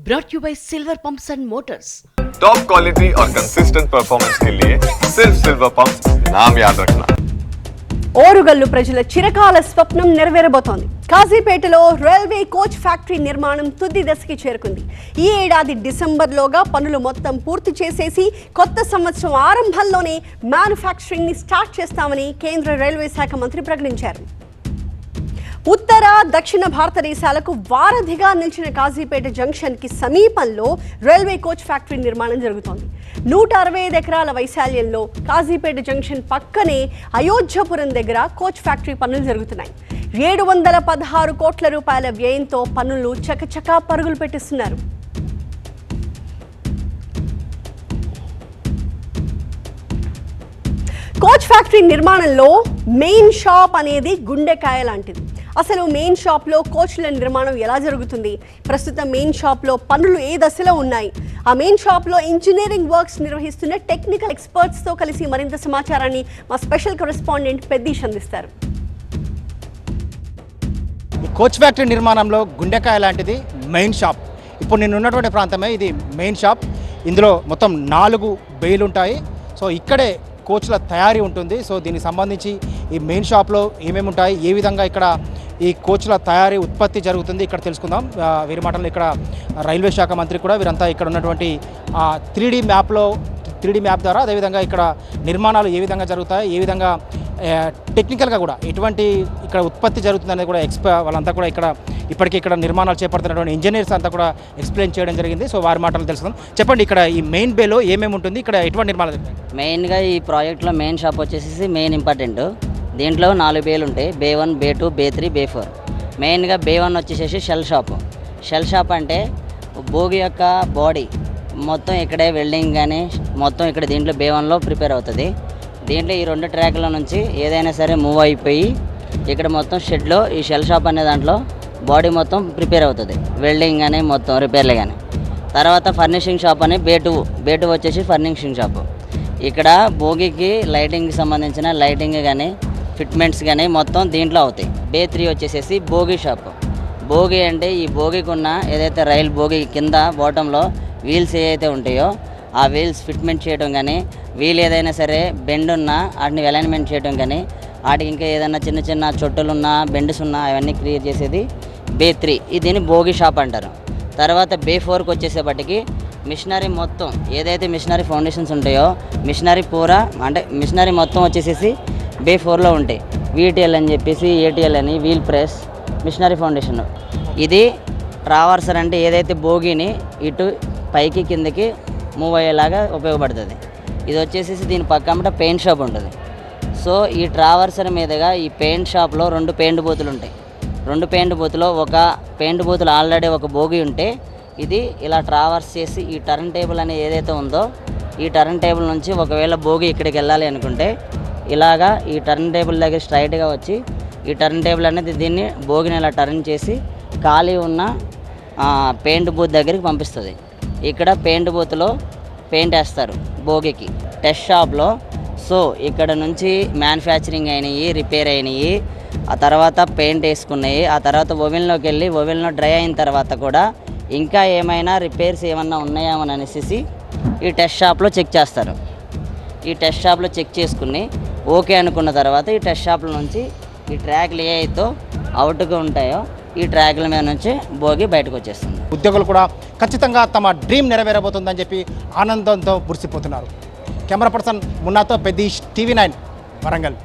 brought you by Silver Pumps and Motors. Top quality और consistent performance के लिए सिर्फ सिल्वर पंप्स नाम याद रखना. ఓరుగల్లు ప్రజల చిరకాల స్వప్నం నెరవేరబోతోంది. కాజీపేటలో రైల్వే కోచ్ ఫ్యాక్టరీ నిర్మాణం తుది దశకి చేరుకుంది. ఈ ఏడాది డిసెంబర్లోగా పనులు మొత్తం పూర్తి చేసేసి కొత్త సంవత్సరం ఆరంభంలోనే మ్యానుఫ్యాక్చరింగ్ ని స్టార్ట్ చేస్తామని కేంద్ర రైల్వే శాఖ మంత్రి ప్రకటించారు. ఉత్తర దక్షిణ భారతదేశాలకు వారధిగా నిలిచిన కాజీపేట జంక్షన్ కి సమీపంలో రైల్వే కోచ్ ఫ్యాక్టరీ నిర్మాణం జరుగుతోంది. 165 ఎకరాల వైశాల్యంలో కాజీపేట జంక్షన్ పక్కనే అయోధ్యపురం దగ్గర కోచ్ ఫ్యాక్టరీ పనులు జరుగుతున్నాయి. 716 కోట్ల రూపాయల వ్యయంతో పనులు చకచకా పరుగులు పెట్టిస్తున్నారు. కోచ్ ఫ్యాక్టరీ నిర్మాణంలో మెయిన్ షాప్ అనేది గుండెకాయ లాంటిది. అసలు మెయిన్ షాప్లో కోచ్ల నిర్మాణం ఎలా జరుగుతుంది, ప్రస్తుతం మెయిన్ షాప్లో పనులు ఏ దశలో ఉన్నాయి, ఆ మెయిన్ షాప్లో ఇంజనీరింగ్ వర్క్స్ నిర్వహిస్తున్న టెక్నికల్ ఎక్స్పర్ట్స్తో కలిసి మరింత సమాచారాన్ని మా స్పెషల్ కరెస్పాండెంట్ పెద్దీష్ అందిస్తారు. ఈ కోచ్ ఫ్యాక్టరీ నిర్మాణంలో గుండెకాయ లాంటిది మెయిన్ షాప్. ఇప్పుడు నేను ఉన్నటువంటి ప్రాంతమే ఇది మెయిన్ షాప్. ఇందులో మొత్తం 4 బేలు ఉంటాయి. సో ఇక్కడే కోచ్ల తయారీ ఉంటుంది. సో దీనికి సంబంధించి ఈ మెయిన్ షాప్లో ఏమేమి ఉంటాయి, ఏ విధంగా ఇక్కడ ఈ కోచ్ల తయారీ ఉత్పత్తి జరుగుతుంది ఇక్కడ తెలుసుకుందాం. వీరి మాటల్లో ఇక్కడ రైల్వే శాఖ మంత్రి కూడా వీరంతా ఇక్కడ ఉన్నటువంటి 3D మ్యాప్ ద్వారా అదేవిధంగా ఇక్కడ నిర్మాణాలు ఏ విధంగా జరుగుతాయి, ఏ విధంగా టెక్నికల్గా కూడా ఎటువంటి ఇక్కడ ఉత్పత్తి జరుగుతుంది అనేది కూడా వాళ్ళంతా కూడా ఇప్పటికీ ఇక్కడ నిర్మాణాలు చేపడుతున్నటువంటి ఇంజనీర్స్ అంతా కూడా ఎక్స్ప్లెయిన్ చేయడం జరిగింది. సో వారి మాటలు తెలుసుకుందాం. చెప్పండి, ఇక్కడ ఈ మెయిన్ బేలో ఏమేమి ఉంటుంది, ఇక్కడ ఎటువంటి నిర్మాణాలు జరుగుతాయి? మెయిన్గా ఈ ప్రాజెక్ట్లో మెయిన్ షాప్ వచ్చేసి మెయిన్ ఇంపార్టెంట్. దీంట్లో 4 బేలు ఉంటాయి, బే 1, బే 2, బే 3, బే 4. మెయిన్గా బే 1 వచ్చేసి షెల్ షాప్ అంటే బోగి యొక్క బాడీ మొత్తం ఇక్కడే వెల్డింగ్ కానీ మొత్తం ఇక్కడ దీంట్లో బే 1లో ప్రిపేర్ అవుతుంది. దీంట్లో ఈ 2 ట్రాక్ల నుంచి ఏదైనా సరే మూవ్ అయిపోయి ఇక్కడ మొత్తం షెడ్లో ఈ షెల్ షాప్ అనే దాంట్లో బాడీ మొత్తం ప్రిపేర్ అవుతుంది, వెల్డింగ్ కానీ మొత్తం రిపేర్లు కానీ. తర్వాత ఫర్నిషింగ్ షాప్ అని బే 2 వచ్చేసి ఫర్నిషింగ్ షాప్. ఇక్కడ బోగికి లైటింగ్కి సంబంధించిన లైటింగ్ కానీ ఫిట్మెంట్స్ కానీ మొత్తం దీంట్లో అవుతాయి. బే 3 వచ్చేసేసి బోగి షాప్. బోగి అంటే ఈ బోగికి ఉన్న ఏదైతే రైల్ బోగి కింద బాటంలో వీల్స్ ఏవైతే ఉంటాయో ఆ వీల్స్ ఫిట్మెంట్ చేయడం కానీ, వీల్ ఏదైనా సరే బెండ్ ఉన్నా వాటిని అలైన్మెంట్ చేయడం కానీ, వాటికి ఇంకా ఏదైనా చిన్న చిన్న చొట్టులున్నా బెండ్స్ ఉన్నా అవన్నీ క్రియేట్ చేసేది బే 3. దీన్ని బోగి షాప్ అంటారు. తర్వాత బే 4కి వచ్చేసేపటికి మిషనరీ మొత్తం ఏదైతే మిషనరీ ఫౌండేషన్స్ ఉంటాయో మిషనరీ పూరా అంటే మిషనరీ మొత్తం వచ్చేసేసి బే 4లో ఉంటాయి. వీటీఎల్ అని చెప్పేసి ఏటీఎల్ అని వీల్ ప్రెస్ మిషనరీ ఫౌండేషన్. ఇది ట్రావర్సర్ అంటే ఏదైతే బోగిని ఇటు పైకి కిందకి మూవ్ అయ్యేలాగా ఉపయోగపడుతుంది. ఇది వచ్చేసి దీని పక్కన పెయింట్ షాప్ ఉంటుంది. సో ఈ ట్రావర్సర్ మీదుగా ఈ పెయింట్ షాప్లో 2 పెయింట్ బూతులు ఉంటాయి. 2 పెయింట్ బూతులో ఒక పెయింట్ బూతులు ఆల్రెడీ ఒక బోగి ఉంటే ఇది ఇలా ట్రావర్స్ చేసి ఈ టర్న్ టేబుల్ అనేది ఏదైతే ఉందో ఈ టర్న్ టేబుల్ నుంచి ఒకవేళ బోగి ఇక్కడికి వెళ్ళాలి అనుకుంటే ఇలాగా ఈ టర్న్ టేబుల్ దగ్గర స్ట్రైట్గా వచ్చి ఈ టర్న్ టేబుల్ అనేది దీన్ని బోగిని ఇలా టర్న్ చేసి ఖాళీ ఉన్న పెయింట్ బూత్ దగ్గరికి పంపిస్తుంది. ఇక్కడ పెయింట్ బూత్లో పెయింట్ వేస్తారు బోగికి టెస్ట్ షాప్లో. సో ఇక్కడ నుంచి మ్యానుఫ్యాక్చరింగ్ అయినాయి, రిపేర్ అయినాయి, ఆ తర్వాత పెయింట్ వేసుకున్నాయి, ఆ తర్వాత ఓవెన్లోకి వెళ్ళి ఓవెన్లో డ్రై అయిన తర్వాత కూడా ఇంకా ఏమైనా రిపేర్స్ ఏమన్నా ఉన్నాయేమని అనేసి ఈ టెస్ట్ షాప్లో చెక్ చేస్తారు. ఈ టెస్ట్ షాప్లో చెక్ చేసుకుని ఓకే అనుకున్న తర్వాత ఈ టెస్ట్ షాప్ల నుంచి ఈ ట్రాక్లు ఏ అయితే అవుట్గా ఉంటాయో ఈ ట్రాక్ల మీద నుంచి బోగి బయటకు వచ్చేస్తుంది. ఉద్యోగులు కూడా ఖచ్చితంగా తమ డ్రీమ్ నెరవేరబోతుందని చెప్పి ఆనందంతో మురిసిపోతున్నారు. కెమెరా పర్సన్ మున్నాతో పెద్దీష్, TV9 వరంగల్.